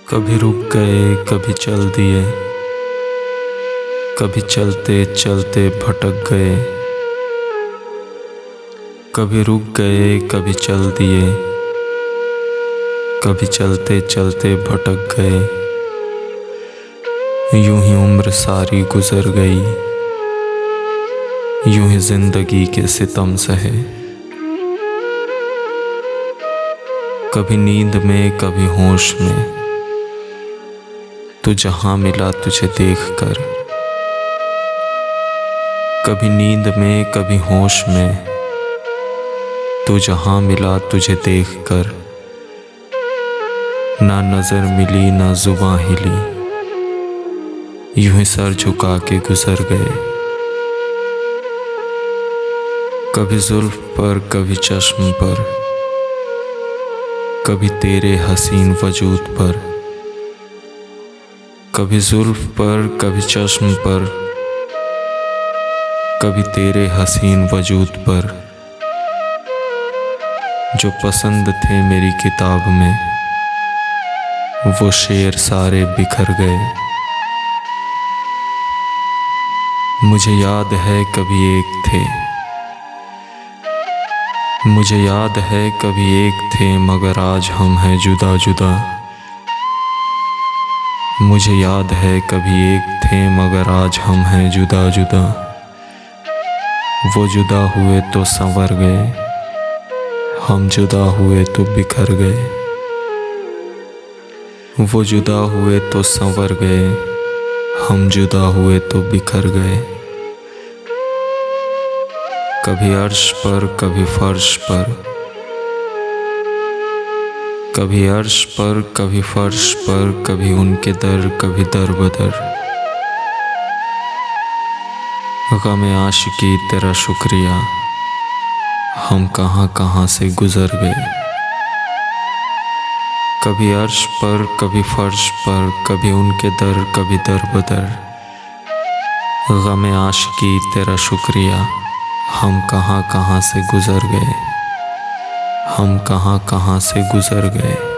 कभी रुक गए कभी चल दिए, कभी चलते चलते भटक गए। कभी रुक गए कभी चल दिए, कभी चलते चलते भटक गए। यूं ही उम्र सारी गुजर गई, यूं ही जिंदगी के सितम सहे। कभी नींद में कभी होश में, तू जहां मिला तुझे देखकर। कभी नींद में कभी होश में, तू जहां मिला तुझे देखकर। ना नजर मिली ना जुबां हिली, यूं ही सर झुका के गुजर गए। कभी जुल्फ पर कभी चश्म पर, कभी तेरे हसीन वजूद पर। कभी जुल्फ पर कभी चश्म पर, कभी तेरे हसीन वजूद पर। जो पसंद थे मेरी किताब में, वो शेर सारे बिखर गए। मुझे याद है कभी एक थे, मुझे याद है कभी एक थे, मगर आज हम हैं जुदा जुदा। मुझे याद है कभी एक थे, मगर आज हम हैं जुदा जुदा। वो जुदा हुए तो संवर गए, हम जुदा हुए तो बिखर गए। वो जुदा हुए तो संवर गए, हम जुदा हुए तो बिखर गए। कभी अर्श पर कभी फर्श पर, कभी अर्श पर कभी फर्श पर। कभी उनके दर कभी दर बदर। ग़म-ए आशिकी तेरा शुक्रिया, हम कहाँ कहाँ से गुजर गए। कभी अर्श पर कभी फर्श पर, कभी उनके दर कभी दर बदर। ग़म-ए आशिकी तेरा शुक्रिया, हम कहाँ कहाँ से गुजर गए, हम कहाँ कहाँ से गुजर गए।